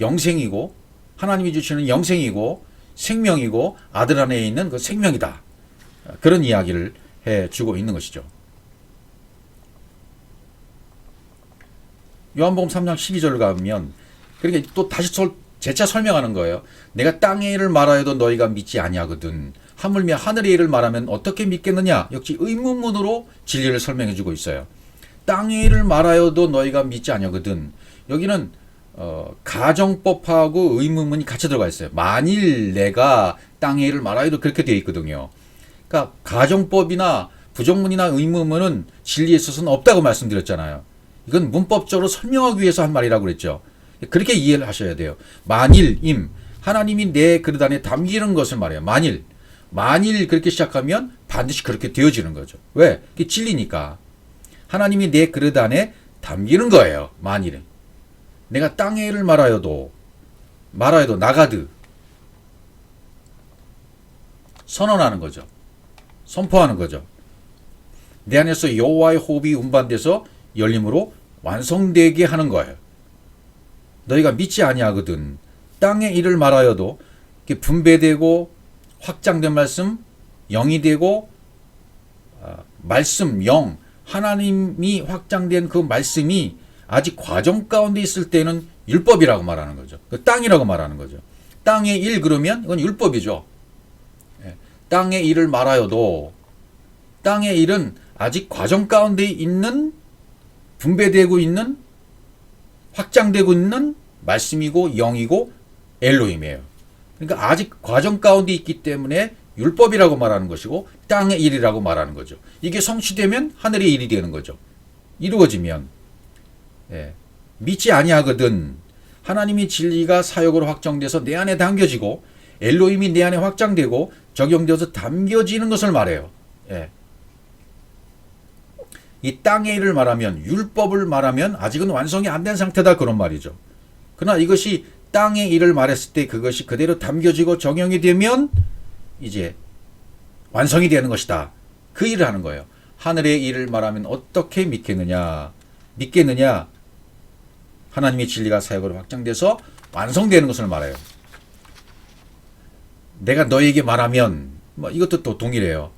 영생이고 하나님이 주시는 영생이고 생명이고 아들 안에 있는 그 생명이다. 그런 이야기를 해주고 있는 것이죠. 요한복음 3장 12절을 가면 그러니까 또 다시 재차 설명하는 거예요. 내가 땅의 일을 말하여도 너희가 믿지 아니하거든. 하물며 하늘의 일을 말하면 어떻게 믿겠느냐? 역시 의문문으로 진리를 설명해 주고 있어요. 땅의 일을 말하여도 너희가 믿지 아니하거든. 여기는 가정법하고 의문문이 같이 들어가 있어요. 만일 내가 땅의 일을 말하여도 그렇게 되어 있거든요. 그러니까 가정법이나 부정문이나 의문문은 진리에 있어서는 없다고 말씀드렸잖아요. 이건 문법적으로 설명하기 위해서 한 말이라고 그랬죠. 그렇게 이해를 하셔야 돼요. 만일임, 하나님이 내 그릇 안에 담기는 것을 말해요. 만일 그렇게 시작하면 반드시 그렇게 되어지는 거죠. 왜? 그게 진리니까. 하나님이 내 그릇 안에 담기는 거예요. 만일은. 내가 땅의 일을 말하여도 나가드 선언하는 거죠. 선포하는 거죠. 내 안에서 여호와의 호흡이 운반돼서 열림으로 완성되게 하는 거예요. 너희가 믿지 아니하거든. 땅의 일을 말하여도 분배되고 확장된 말씀, 영이 되고 말씀, 영, 하나님이 확장된 그 말씀이 아직 과정 가운데 있을 때는 율법이라고 말하는 거죠. 그 땅이라고 말하는 거죠. 땅의 일 그러면 이건 율법이죠. 땅의 일을 말하여도 땅의 일은 아직 과정 가운데 있는 분배되고 있는 확장되고 있는 말씀이고 영이고 엘로힘이에요. 그러니까 아직 과정 가운데 있기 때문에 율법이라고 말하는 것이고 땅의 일이라고 말하는 거죠. 이게 성취되면 하늘의 일이 되는 거죠. 이루어지면 믿지 아니하거든. 하나님의 진리가 사역으로 확정돼서 내 안에 담겨지고 엘로힘이 내 안에 확장되고 적용되어서 담겨지는 것을 말해요. 이 땅의 일을 말하면 율법을 말하면 아직은 완성이 안 된 상태다 그런 말이죠. 그러나 이것이 땅의 일을 말했을 때 그것이 그대로 담겨지고 적용이 되면 이제 완성이 되는 것이다. 그 일을 하는 거예요. 하늘의 일을 말하면 어떻게 믿겠느냐. 하나님의 진리가 사역으로 확장돼서 완성되는 것을 말해요. 내가 너에게 말하면 이것도 또 동일해요.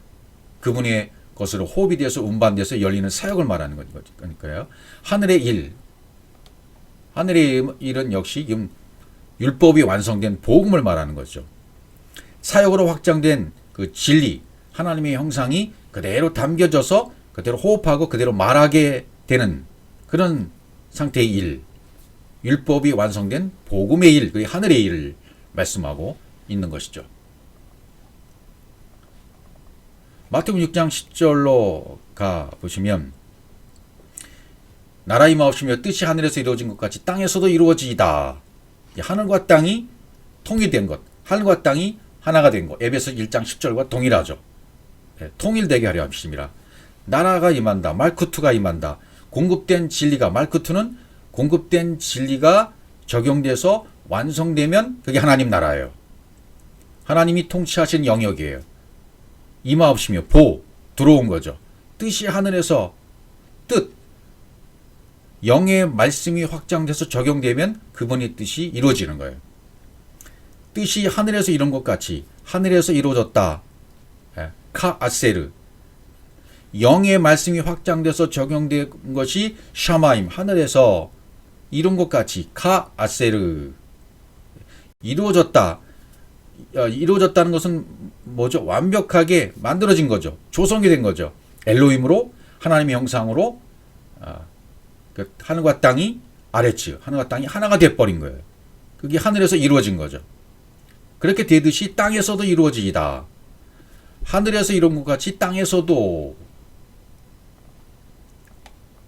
그분의 것으로 호흡이 돼서 운반돼서 열리는 사역을 말하는 거니까요. 하늘의 일은 역시 율법이 완성된 복음을 말하는 거죠. 사역으로 확장된 그 진리, 하나님의 형상이 그대로 담겨져서 그대로 호흡하고 그대로 말하게 되는 그런 상태의 일, 율법이 완성된 복음의 일, 그 하늘의 일을 말씀하고 있는 것이죠. 마태복음 6장 10절로 가 보시면 나라 임하옵시며 뜻이 하늘에서 이루어진 것 같이 땅에서도 이루어지이다. 하늘과 땅이 통일된 것, 하늘과 땅이 하나가 된 것. 에베소 1장 10절과 동일하죠. 통일되게 하려 하심이라. 나라가 임한다. 말쿠투가 임한다. 공급된 진리가, 말쿠투는 공급된 진리가 적용돼서 완성되면 그게 하나님 나라예요. 하나님이 통치하시는 영역이에요. 임하옵시며 들어온 거죠. 뜻이 하늘에서 뜻, 영의 말씀이 확장돼서 적용되면 그분의 뜻이 이루어지는 거예요. 뜻이 하늘에서 이룬 것 같이 하늘에서 이루어졌다. 카아세르. 영의 말씀이 확장돼서 적용된 것이 샤마임, 하늘에서 이룬 것 같이 카아세르. 이루어졌다. 이루어졌다는 것은 뭐죠? 완벽하게 만들어진 거죠. 조성이 된 거죠. 엘로힘으로, 하나님의 형상으로 하늘과 땅이 아레츠, 하늘과 땅이 하나가 돼버린 거예요. 그게 하늘에서 이루어진 거죠. 그렇게 되듯이 땅에서도 이루어지이다. 하늘에서 이룬 것 같이 땅에서도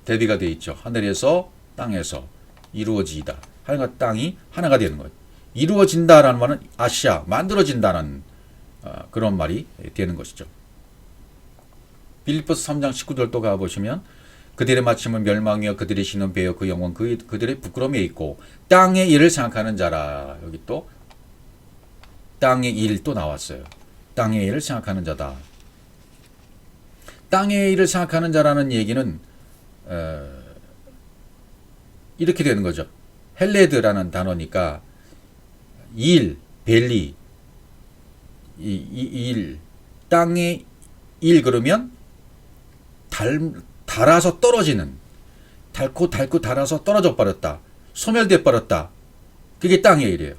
대비가 되어 있죠. 하늘에서 땅에서 이루어지이다. 하늘과 땅이 하나가 되는 거예요. 이루어진다라는 말은 아시아, 만들어진다는 그런 말이 되는 것이죠. 빌립보서 3장 19절 또 가보시면 그들의 마침은 멸망이여 그들의 신은 배여 그 영혼 그들의 부끄러움에 있고 땅의 일을 생각하는 자라. 여기 또 땅의 일 또 나왔어요. 땅의 일을 생각하는 자다. 땅의 일을 생각하는 자라는 얘기는 이렇게 되는 거죠. 헬레드라는 단어니까 일, 벨리, 일, 땅의 일 그러면 닳아서 떨어지는, 닳고 닳아서 떨어져 버렸다. 소멸돼 버렸다. 그게 땅의 일이에요.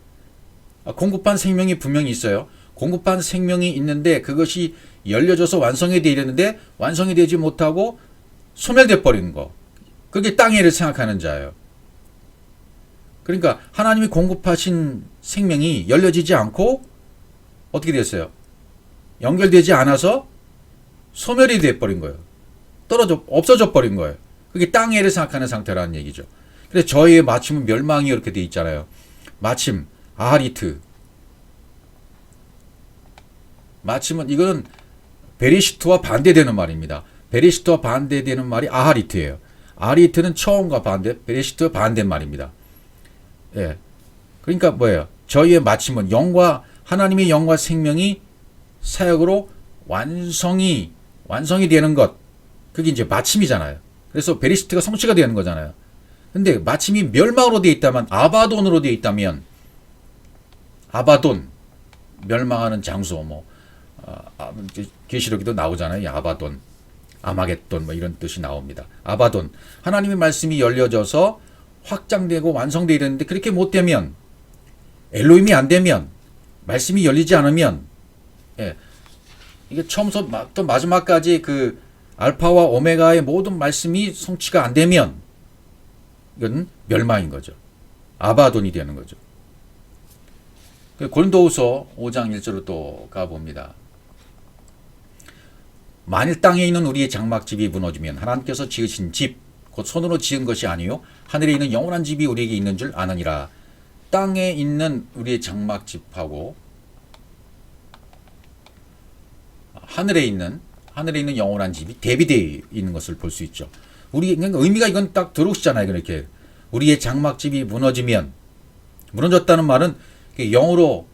공급한 생명이 분명히 있어요. 공급한 생명이 있는데 그것이 열려져서 완성이 되려는데 완성이 되지 못하고 소멸돼 버린 거. 그게 땅의 일을 생각하는 자예요. 그러니까 하나님이 공급하신 생명이 열려지지 않고 어떻게 됐어요? 연결되지 않아서 소멸이 돼버린 거예요. 없어져 버린 거예요. 그게 땅의 일을 생각하는 상태라는 얘기죠. 그래서 저희의 마침은 멸망이 이렇게 돼 있잖아요. 마침, 아하리트. 마침은 이거는 베리시트와 반대되는 말입니다. 베리시트와 반대되는 말이 아하리트예요. 아하리트는 처음과 반대, 베리시트와 반대 말입니다. 예. 그러니까 뭐예요? 저희의 마침은 하나님의 영과 생명이 사역으로 완성이 되는 것. 그게 이제 마침이잖아요. 그래서 베리시트가 성취가 되는 거잖아요. 근데 마침이 멸망으로 되어 있다면, 아바돈으로 되어 있다면, 아바돈, 멸망하는 장소, 계시록에도 나오잖아요. 아바돈, 아마겟돈, 이런 뜻이 나옵니다. 아바돈. 하나님의 말씀이 열려져서 확장되고 완성되어 있는데 그렇게 못 되면, 엘로힘이 안 되면, 말씀이 열리지 않으면, 이게 처음부터 또 마지막까지 그 알파와 오메가의 모든 말씀이 성취가 안 되면, 이건 멸망인 거죠. 아바돈이 되는 거죠. 고린도후서 5장 1절로 또 가봅니다. 만일 땅에 있는 우리의 장막집이 무너지면 하나님께서 지으신 집, 곧 손으로 지은 것이 아니요 하늘에 있는 영원한 집이 우리에게 있는 줄 아느니라. 땅에 있는 우리의 장막집하고 하늘에 있는 영원한 집이 대비되어 있는 것을 볼 수 있죠. 그러니까 의미가 이건 딱 들어오시잖아요. 이렇게 우리의 장막집이 무너졌다는 말은 영으로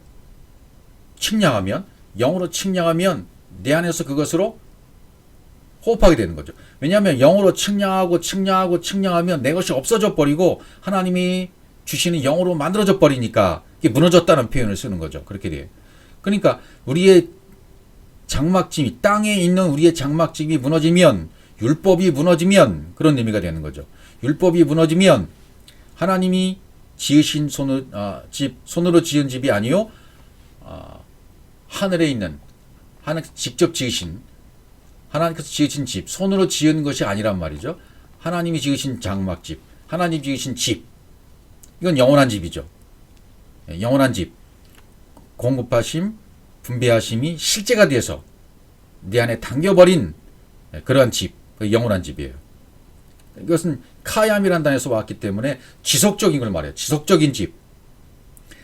측량하면 내 안에서 그것으로 호흡하게 되는 거죠. 왜냐하면 영으로 측량하면 내 것이 없어져 버리고 하나님이 주시는 영으로 만들어져 버리니까 이게 무너졌다는 표현을 쓰는 거죠. 그렇게 돼요. 그러니까 우리의 장막집이, 땅에 있는 우리의 장막집이 무너지면, 율법이 무너지면 그런 의미가 되는 거죠. 율법이 무너지면 하나님이 지으신 손으로 지은 집이 아니요 하늘에 있는 직접 지으신, 하나님께서 지으신 집, 손으로 지은 것이 아니란 말이죠. 하나님이 지으신 장막집, 하나님 지으신 집, 이건 영원한 집이죠. 영원한 집, 공급하심, 분배하심이 실제가 돼서 내 안에 담겨버린 그러한 집, 영원한 집이에요. 이것은 카얌이라는 단어에서 왔기 때문에 지속적인 걸 말해요. 지속적인 집.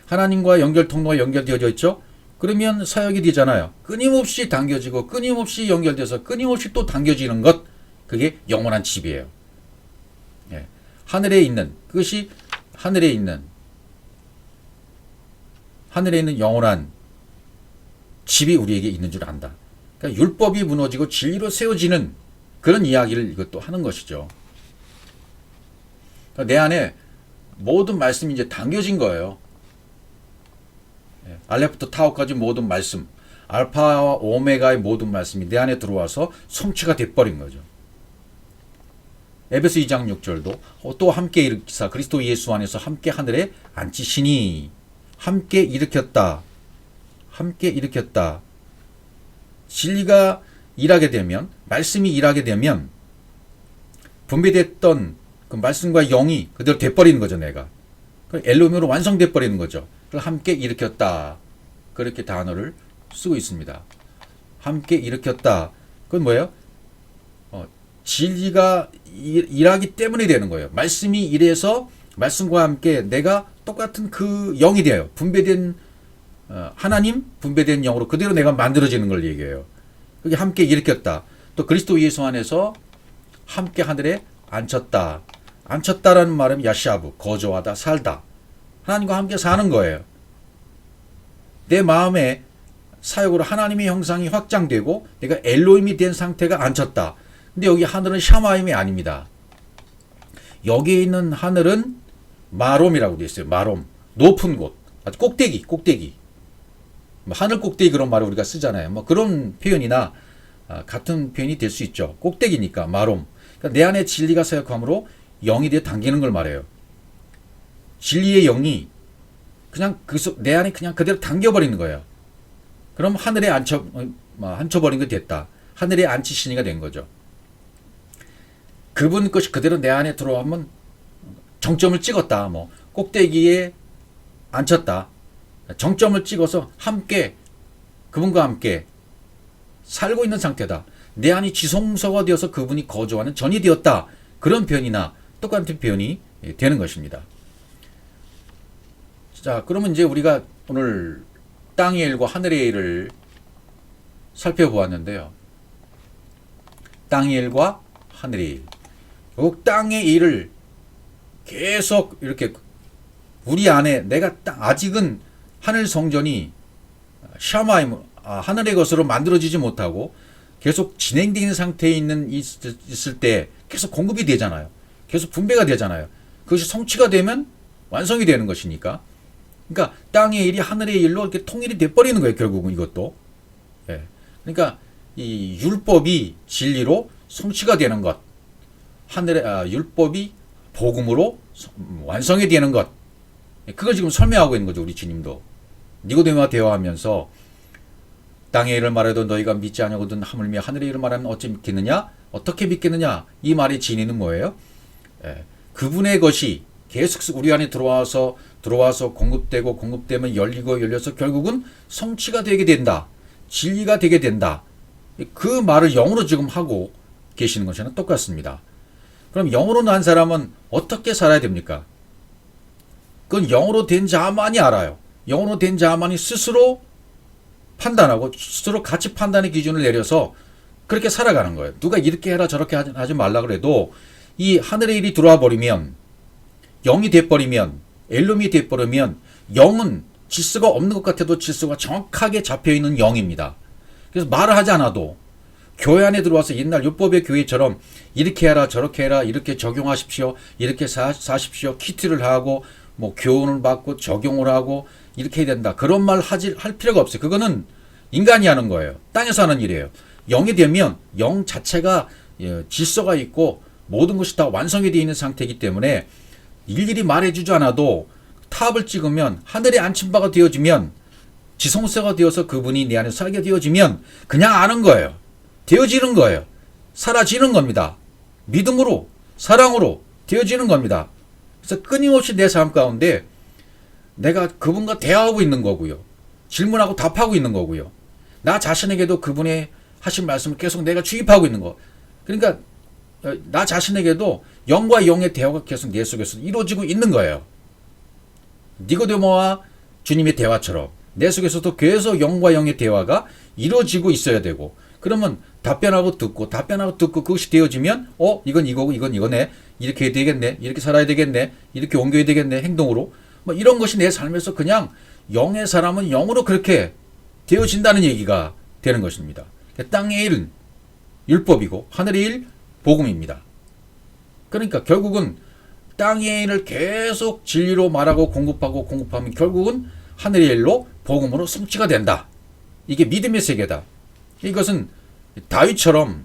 하나님과 연결 통로가 연결되어져 있죠. 그러면 사역이 되잖아요. 끊임없이 당겨지고 끊임없이 연결돼서 끊임없이 또 당겨지는 것. 그게 영원한 집이에요. 예. 하늘에 있는, 그것이 하늘에 있는 영원한 집이 우리에게 있는 줄 안다. 그러니까 율법이 무너지고 진리로 세워지는 그런 이야기를 이것도 하는 것이죠. 그러니까 내 안에 모든 말씀이 이제 담겨진 거예요. 알레부터 타오까지 모든 말씀, 알파와 오메가의 모든 말씀이 내 안에 들어와서 성취가 돼버린 거죠. 에베소 2장 6절도 또 함께 일으키사 그리스도 예수 안에서 함께 하늘에 앉히시니 함께 일으켰다. 함께 일으켰다. 진리가 일하게 되면, 말씀이 일하게 되면 분배됐던 그 말씀과 영이 그대로 돼버리는 거죠, 내가. 엘로힘으로 완성돼 버리는 거죠. 그걸 함께 일으켰다. 그렇게 단어를 쓰고 있습니다. 함께 일으켰다. 그건 뭐예요? 진리가 일하기 때문에 되는 거예요. 말씀이 일해서 말씀과 함께 내가 똑같은 그 영이 돼요. 분배된 하나님, 분배된 영으로 그대로 내가 만들어지는 걸 얘기해요. 그게 함께 일으켰다. 또 그리스도 예수 안에서 함께 하늘에 앉혔다. 앉혔다라는 말은 야샤브, 거주하다, 살다. 하나님과 함께 사는 거예요. 내 마음에 사역으로 하나님의 형상이 확장되고 내가 엘로힘이 된 상태가 앉혔다. 근데 여기 하늘은 샤마임이 아닙니다. 여기에 있는 하늘은 마롬이라고 되어 있어요. 마롬. 높은 곳. 아주 꼭대기. 하늘 꼭대기 그런 말을 우리가 쓰잖아요. 뭐 그런 표현이나 같은 표현이 될 수 있죠. 꼭대기니까 마롬. 그러니까 내 안에 진리가 사역함으로 영이 되어 당기는 걸 말해요. 진리의 영이 그냥 내 안에 그냥 그대로 당겨버리는 거예요. 그럼 하늘에 앉혀버린 게 됐다. 하늘에 앉히시니가 된 거죠. 그분 것이 그대로 내 안에 들어오면 정점을 찍었다. 뭐 꼭대기에 앉혔다. 정점을 찍어서 함께 그분과 함께 살고 있는 상태다. 내 안이 지성소가 되어서 그분이 거주하는 전이 되었다. 그런 표현이나 똑같은 표현이 되는 것입니다. 자, 그러면 이제 우리가 오늘 땅의 일과 하늘의 일을 살펴보았는데요. 땅의 일과 하늘의 일. 결국 땅의 일을 계속 이렇게 우리 안에 내가 아직은 하늘 성전이 샤마임, 하늘의 것으로 만들어지지 못하고 계속 진행되는 상태에 있을 때 계속 공급이 되잖아요. 계속 분배가 되잖아요. 그것이 성취가 되면 완성이 되는 것이니까. 그러니까 땅의 일이 하늘의 일로 이렇게 통일이 돼버리는 거예요. 결국은 이것도. 예. 그러니까 이 율법이 진리로 성취가 되는 것, 율법이 복음으로 완성이 되는 것. 그걸 지금 설명하고 있는 거죠. 우리 주님도. 니고데모와 대화하면서 땅의 일을 말해도 너희가 믿지 아니하거든 하물며 하늘의 일을 말하면 어찌 믿겠느냐? 어떻게 믿겠느냐? 이 말의 진의는 뭐예요? 그분의 것이 계속 우리 안에 들어와서 공급되면 열려서 결국은 성취가 되게 된다. 진리가 되게 된다. 그 말을 영어로 지금 하고 계시는 것이랑 똑같습니다. 그럼 영어로 난 사람은 어떻게 살아야 됩니까? 그건 영어로 된 자만이 알아요. 영어로 된 자만이 스스로 판단하고 스스로 가치 판단의 기준을 내려서 그렇게 살아가는 거예요. 누가 이렇게 해라 저렇게 하지 말라 그래도 이 하늘의 일이 들어와 버리면, 영이 돼버리면, 엘롬이 돼버리면 영은 질서가 없는 것 같아도 질서가 정확하게 잡혀있는 영입니다. 그래서 말을 하지 않아도 교회 안에 들어와서 옛날 율법의 교회처럼 이렇게 해라 저렇게 해라 이렇게 적용하십시오 이렇게 사십시오 키트를 하고 뭐 교훈을 받고 적용을 하고 이렇게 해야 된다. 그런 말 할 필요가 없어요. 그거는 인간이 하는 거예요. 땅에서 하는 일이에요. 영이 되면 영 자체가 질서가 있고 모든 것이 다 완성이 되어 있는 상태이기 때문에 일일이 말해주지 않아도 탑을 찍으면 하늘에 앉힌 바가 되어지면 지성소가 되어서 그분이 내 안에 살게 되어지면 그냥 아는 거예요. 되어지는 거예요. 사라지는 겁니다. 믿음으로 사랑으로 되어지는 겁니다. 그래서 끊임없이 내 삶 가운데 내가 그분과 대화하고 있는 거고요. 질문하고 답하고 있는 거고요. 나 자신에게도 그분의 하신 말씀을 계속 내가 주입하고 있는 거. 그러니까 나 자신에게도 영과 영의 대화가 계속 내 속에서 이루어지고 있는 거예요. 니고데모와 주님의 대화처럼 내 속에서도 계속 영과 영의 대화가 이루어지고 있어야 되고, 그러면 답변하고 듣고 그것이 되어지면 이건 이거고 이건 이거네, 이렇게 해야 되겠네, 이렇게 살아야 되겠네, 이렇게 옮겨야 되겠네, 행동으로 뭐 이런 것이 내 삶에서 그냥 영의 사람은 영으로 그렇게 되어진다는 얘기가 되는 것입니다. 땅의 일은 율법이고 하늘의 일 복음입니다. 그러니까 결국은 땅의 일을 계속 진리로 말하고 공급하면 결국은 하늘의 일로 복음으로 성취가 된다. 이게 믿음의 세계다. 이것은 다윗처럼,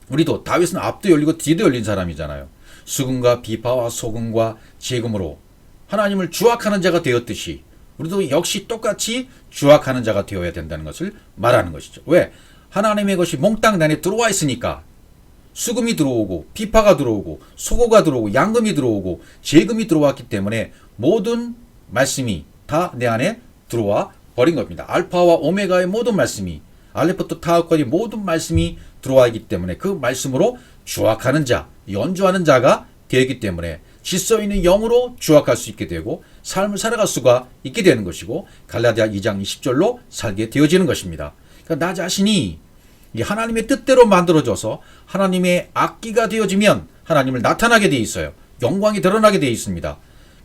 우리도 다윗은 앞도 열리고 뒤도 열린 사람이잖아요. 수금과 비파와 소금과 재금으로 하나님을 주악하는 자가 되었듯이 우리도 역시 똑같이 주악하는 자가 되어야 된다는 것을 말하는 것이죠. 왜? 하나님의 것이 몽땅 안에 들어와 있으니까. 수금이 들어오고 비파가 들어오고 소고가 들어오고 양금이 들어오고 재금이 들어왔기 때문에 모든 말씀이 다 내 안에 들어와 버린 겁니다. 알파와 오메가의 모든 말씀이, 알레부터 타우까지 모든 말씀이 들어와 있기 때문에 그 말씀으로 주악하는 자, 연주하는 자가 되기 때문에 질서 있는 영으로 주악할 수 있게 되고 삶을 살아갈 수가 있게 되는 것이고, 갈라디아 2장 20절로 살게 되어지는 것입니다. 그러니까 나 자신이 하나님의 뜻대로 만들어져서 하나님의 악기가 되어지면 하나님을 나타나게 되어 있어요. 영광이 드러나게 되어 있습니다.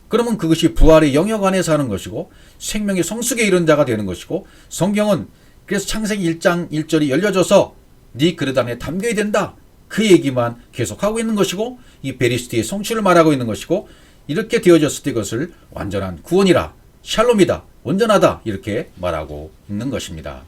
그러면 그것이 부활의 영역 안에서 하는 것이고 생명의 성숙에 이른 자가 되는 것이고, 성경은 그래서 창세기 1장 1절이 열려져서 네 그릇 안에 담겨야 된다, 그 얘기만 계속하고 있는 것이고, 이 베리스트의 성취를 말하고 있는 것이고, 이렇게 되어졌을 때 이것을 완전한 구원이라, 샬롬이다, 온전하다 이렇게 말하고 있는 것입니다.